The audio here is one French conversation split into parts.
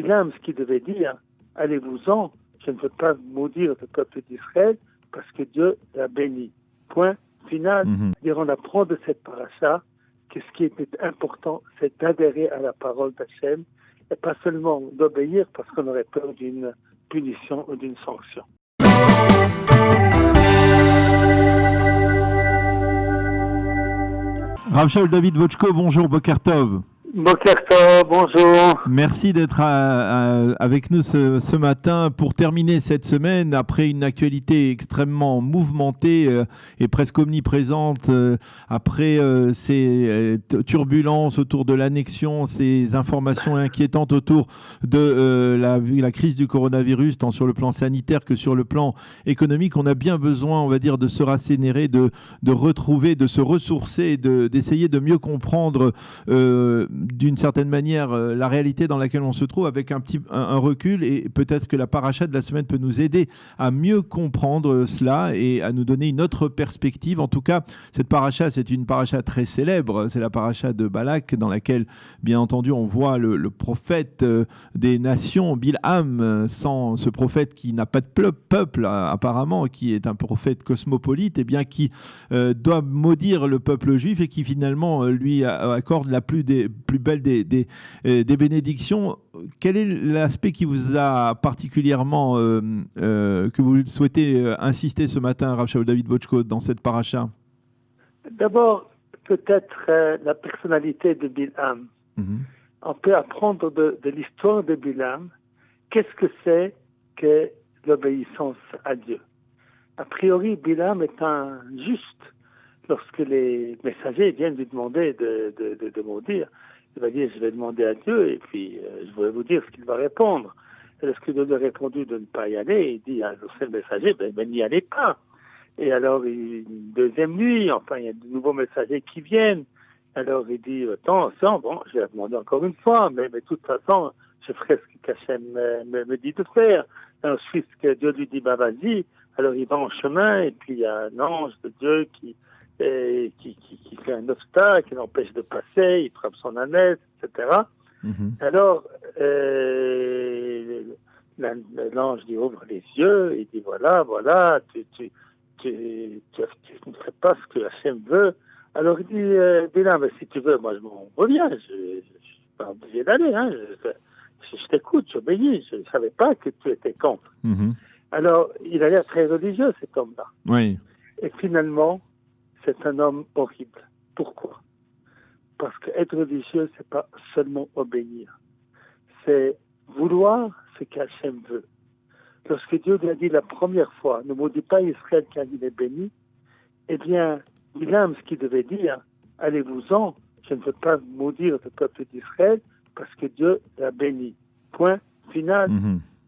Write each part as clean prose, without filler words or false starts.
Bilam, ce qu'il devait dire, allez-vous-en, je ne veux pas maudire le peuple d'Israël parce que Dieu l'a béni. Point final. C'est-à-dire, on apprend de cette paracha que ce qui était important, c'est d'adhérer à la parole d'Hachem et pas seulement d'obéir parce qu'on aurait peur d'une punition ou d'une sanction. Rav Shaul David Bochko, bonjour, Boker Tov. Boker Tov, bonjour. Merci d'être avec nous ce matin pour terminer cette semaine après une actualité extrêmement mouvementée et presque omniprésente, après ces turbulences autour de l'annexion, ces informations inquiétantes autour de la crise du coronavirus, tant sur le plan sanitaire que sur le plan économique. On a bien besoin, on va dire, de se rassénérer, de retrouver, de se ressourcer, d'essayer de mieux comprendre d'une certaine manière la réalité dans laquelle on se trouve avec un recul, et peut-être que la paracha de la semaine peut nous aider à mieux comprendre cela et à nous donner une autre perspective. En tout cas, cette paracha, c'est une paracha très célèbre, c'est la paracha de Balak, dans laquelle, bien entendu, on voit le prophète des nations, Bilham, sans ce prophète qui n'a pas de peuple apparemment, qui est un prophète cosmopolite, et bien qui doit maudire le peuple juif et qui finalement lui accorde la plus belle des bénédictions. Quel est l'aspect qui vous a particulièrement, que vous souhaitez insister ce matin, Rav Shaul David Bochko, dans cette paracha? D'abord, peut-être la personnalité de Bilham. On peut apprendre de l'histoire de Bilham, qu'est-ce que c'est que l'obéissance à Dieu. A priori, Bilham est un juste. Lorsque les messagers viennent lui demander de maudire, il va dire, je vais demander à Dieu et puis je vais vous dire ce qu'il va répondre. Et lorsque Dieu lui a répondu de ne pas y aller, il dit à ce messager, n'y allez pas. Et alors, une deuxième nuit, enfin, il y a de nouveaux messagers qui viennent. Alors, il dit, attention, bon, je vais demander encore une fois, mais de toute façon, je ferai ce qu'Hachem me dit de faire. Et ensuite, que Dieu lui dit, vas-y. Alors, il va en chemin et puis il y a un ange de Dieu qui fait un obstacle, qui l'empêche de passer, il frappe son ânesse, etc. Alors, l'ange lui ouvre les yeux, et dit, voilà, tu ne fais pas ce que Hachem veut. Alors il dit, Bilham, si tu veux, moi je m'en reviens, je ne suis pas obligé d'aller, hein, je t'écoute, j'obéis, je ne savais pas que tu étais contre. Alors, il a l'air très religieux, cet homme-là. Oui. Et finalement, c'est un homme horrible. Pourquoi? Parce qu'être religieux, c'est pas seulement obéir. C'est vouloir ce qu'Hachem veut. Lorsque Dieu lui a dit la première fois, ne maudis pas Israël car il est béni, eh bien, Bilham, ce qu'il devait dire, allez-vous-en, je ne veux pas maudire le peuple d'Israël parce que Dieu l'a béni. Point final.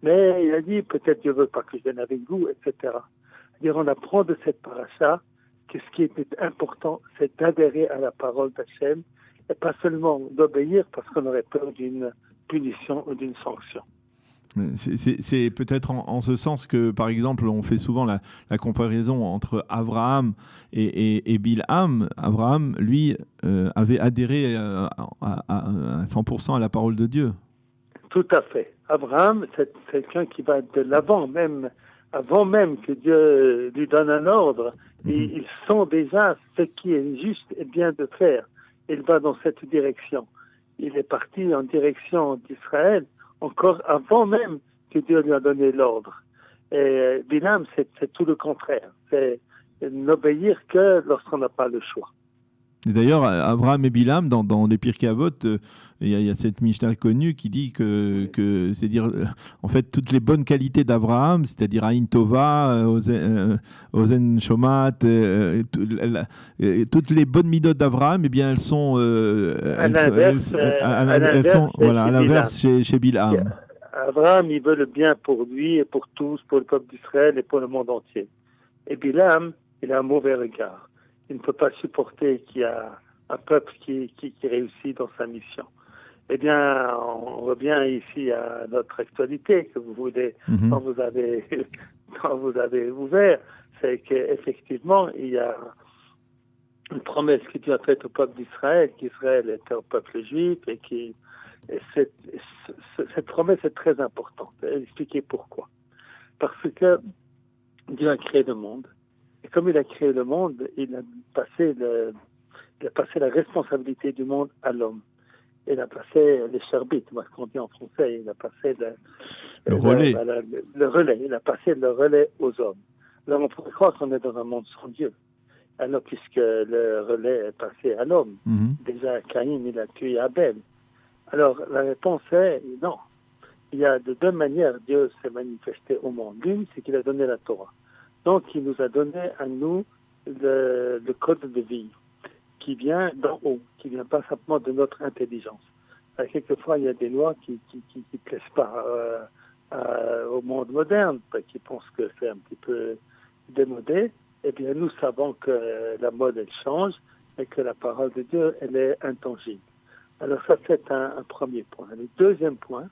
Mais il a dit, peut-être Dieu veut pas que je vienne avec vous, etc. C'est-à-dire, on apprend de cette paracha que ce qui était important, c'est d'adhérer à la parole d'Hachem et pas seulement d'obéir parce qu'on aurait peur d'une punition ou d'une sanction. C'est peut-être en ce sens que, par exemple, on fait souvent la comparaison entre Abraham et Bilham. Abraham, lui, avait adhéré à 100% à la parole de Dieu. Tout à fait. Abraham, c'est quelqu'un qui va de l'avant, même avant même que Dieu lui donne un ordre. Ils sont déjà ce qui est juste et bien de faire. Il va dans cette direction. Il est parti en direction d'Israël encore avant même que Dieu lui a donné l'ordre. Et Bilham, c'est tout le contraire. C'est n'obéir que lorsqu'on n'a pas le choix. Et d'ailleurs, Abraham et Bilham, dans les Pirkei Avot, il y a cette Mishnah connue qui dit que c'est dire en fait toutes les bonnes qualités d'Abraham, c'est-à-dire Aïn Tova, Ozen Shomat, toutes les bonnes midotes d'Abraham, eh bien elles sont à l'inverse chez Bilham. Abraham, il veut le bien pour lui et pour tous, pour le peuple d'Israël et pour le monde entier. Et Bilham, il a un mauvais regard. Il ne peut pas supporter qu'il y a un peuple qui réussit dans sa mission. Eh bien, on revient ici à notre actualité que vous voulez, quand vous avez ouvert, c'est qu'effectivement, il y a une promesse que Dieu a faite au peuple d'Israël, qu'Israël était un peuple juif et Et cette promesse est très importante. Je vais expliquer pourquoi. Parce que Dieu a créé le monde. Et comme il a créé le monde, il a passé la responsabilité du monde à l'homme. Il a passé les charbites, moi, ce qu'on dit en français, il a passé le relais. Le relais. Il a passé le relais aux hommes. Alors on pourrait croire qu'on est dans un monde sans Dieu. Alors puisque le relais est passé à l'homme, déjà Caïn, il a tué Abel. Alors la réponse est non. Il y a de deux manières Dieu s'est manifesté au monde. L'une, c'est qu'il a donné la Torah. Donc il nous a donné à nous le code de vie qui vient d'en haut, qui vient pas simplement de notre intelligence. Quelquefois, il y a des lois qui plaisent pas au monde moderne, qui pensent que c'est un petit peu démodé. Eh bien, nous savons que la mode, elle change et que la parole de Dieu, elle est intangible. Alors ça, c'est un premier point. Le deuxième point,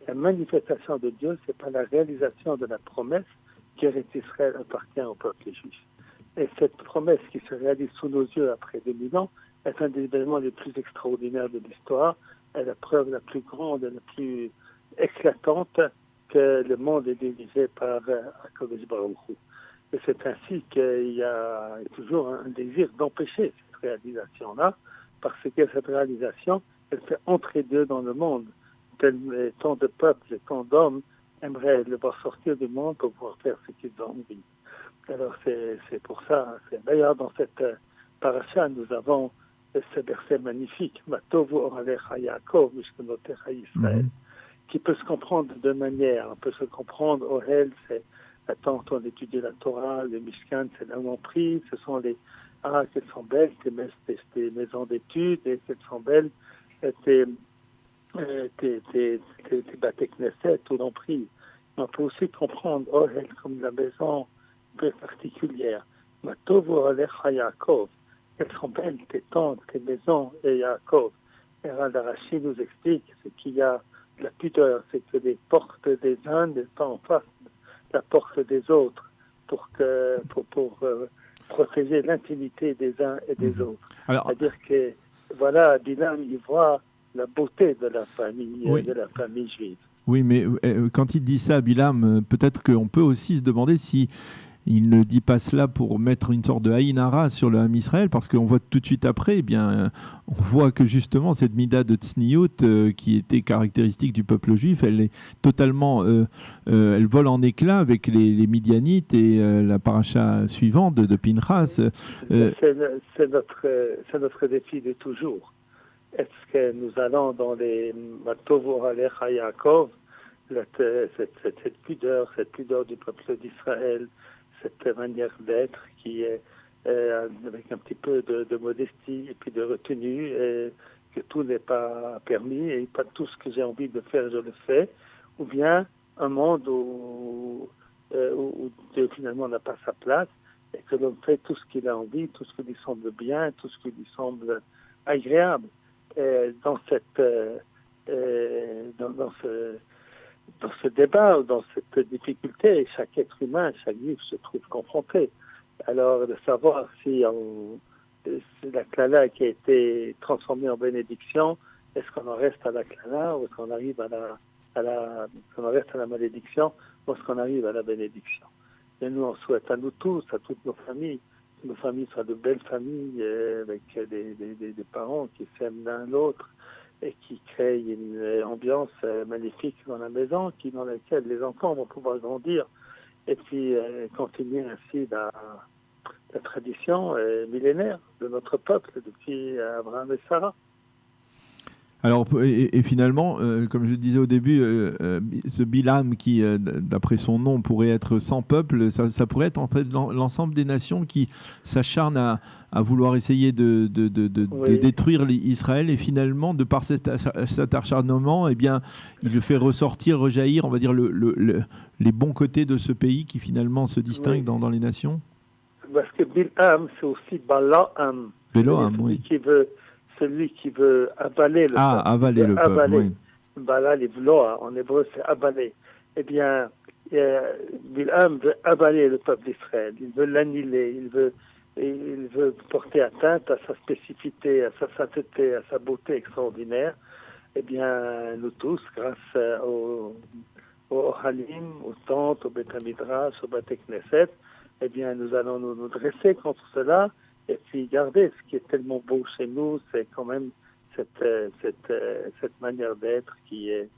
la manifestation de Dieu, c'est pas la réalisation de la promesse qu'Eretz Israël appartient au peuple juif. Et cette promesse qui se réalise sous nos yeux après 2000 ans est un des événements les plus extraordinaires de l'histoire, est la preuve la plus grande et la plus éclatante que le monde est dirigé par HaKadosh Baruch Hu. Et c'est ainsi qu'il y a toujours un désir d'empêcher cette réalisation-là, parce que cette réalisation, elle fait entrer Dieu dans le monde. Tant de peuples et tant d'hommes aimeraient le voir sortir du monde pour pouvoir faire ce qu'ils ont envie. Alors c'est pour ça. D'ailleurs, dans cette paracha, nous avons ce verset magnifique, Matovu oralecha Yaakov, mishkenotecha Israël, qui peut se comprendre de deux manières. On peut se comprendre, Orel, c'est la tente où on étudie la Torah, le Mishkan, c'est là où on prie, ce sont qu'elles sont belles, ces maisons d'études, et qu'elles sont belles, tes Bate Knesset, où l'on prie. On peut aussi comprendre Orel comme la maison très particulière. Matovu oralecha Yaakov. Elles sont belles, tes tentes, tes maisons, et Yaakov. Et Rashi nous explique ce qu'il y a la pudeur, c'est que les portes des uns ne sont pas en face de la porte des autres pour protéger l'intimité des uns et des autres. Alors, c'est-à-dire que, voilà, Bilam, il voit la beauté de la famille, de la famille juive. Oui, mais quand il dit ça, Bilam, peut-être qu'on peut aussi se demander si il ne dit pas cela pour mettre une sorte de Aïn Hara sur le Ham Israël, parce qu'on voit tout de suite après, eh bien, on voit que justement cette Mida de Tzniut, qui était caractéristique du peuple juif, elle est totalement, elle vole en éclats avec les Midianites et la paracha suivante de Pinchas. C'est notre défi de toujours. Est-ce que nous allons dans les Matovu Alecha Yaakov, cette pudeur du peuple d'Israël, cette manière d'être qui est avec un petit peu de modestie et puis de retenue, et que tout n'est pas permis et pas tout ce que j'ai envie de faire, je le fais, ou bien un monde où Dieu finalement n'a pas sa place et que l'homme fait tout ce qu'il a envie, tout ce qui lui semble bien, tout ce qui lui semble agréable. Et dans ce débat, ou dans cette difficulté, chaque être humain, chaque juif se trouve confronté. Alors, de savoir si la klala qui a été transformée en bénédiction, est-ce qu'on en reste à la klala, ou est-ce qu'on arrive qu'on en reste à la malédiction, ou est-ce qu'on arrive à la bénédiction. Et nous, on souhaite à nous tous, à toutes nos familles, que nos familles soient de belles familles, avec des parents qui s'aiment l'un l'autre, et qui crée une ambiance magnifique dans la maison, dans laquelle les enfants vont pouvoir grandir et puis continuer ainsi la tradition millénaire de notre peuple depuis Abraham et Sarah. Alors, et finalement, comme je disais au début, ce Bilam qui, d'après son nom, pourrait être sans peuple, ça pourrait être en fait l'ensemble des nations qui s'acharnent à vouloir essayer de détruire Israël, et finalement, de par cet acharnement, eh bien, il le fait ressortir, rejaillir, on va dire, les bons côtés de ce pays qui finalement se distingue dans les nations. Parce que Bilam, c'est aussi Balaam. Balaam, oui. Celui qui veut avaler le peuple. Avaler le peuple, oui. Bala, les vloa, en hébreu, c'est avaler. Eh bien, Bilam veut avaler le peuple d'Israël. Il veut l'annihiler. Il veut porter atteinte à sa spécificité, à sa sainteté, à sa beauté extraordinaire. eh bien, nous tous, grâce au Halim, aux tentes, au Beth Midrash, au Beth Knesset, eh bien, nous allons nous dresser contre cela et puis garder ce qui est tellement beau chez nous, c'est quand même cette manière d'être qui est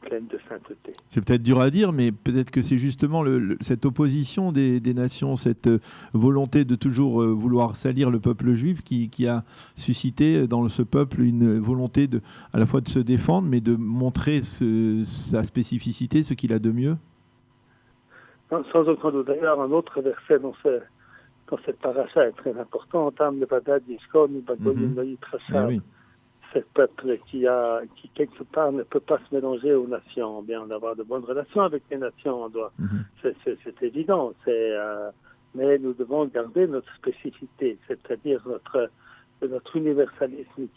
pleine de sainteté. C'est peut-être dur à dire, mais peut-être que c'est justement cette opposition des nations, cette volonté de toujours vouloir salir le peuple juif qui a suscité dans ce peuple une volonté à la fois de se défendre, mais de montrer sa spécificité, ce qu'il a de mieux. Non, sans aucun doute. D'ailleurs, un autre verset dans cette paracha est très important. Ce peuple qui quelque part ne peut pas se mélanger aux nations, bien d'avoir de bonnes relations avec les nations, c'est évident. Mais nous devons garder notre spécificité, c'est-à-dire notre universalisme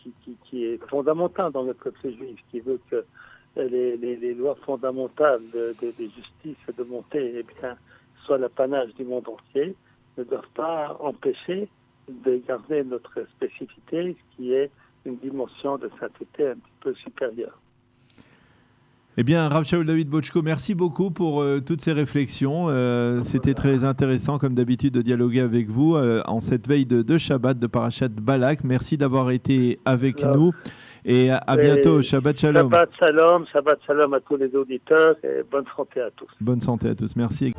qui est fondamental dans le peuple juif, qui veut que les lois fondamentales de justice et de bonté, eh bien, soient l'apanage du monde entier, ne doivent pas empêcher de garder notre spécificité, qui est une dimension de sainteté un petit peu supérieure. Eh bien, Rav Shaul David Botchko, merci beaucoup pour toutes ces réflexions. C'était très intéressant, comme d'habitude, de dialoguer avec vous en cette veille de Shabbat, de Parashat Balak. Merci d'avoir été avec nous et à bientôt. Shabbat Shalom. Shabbat Shalom à tous les auditeurs et bonne santé à tous. Bonne santé à tous. Merci.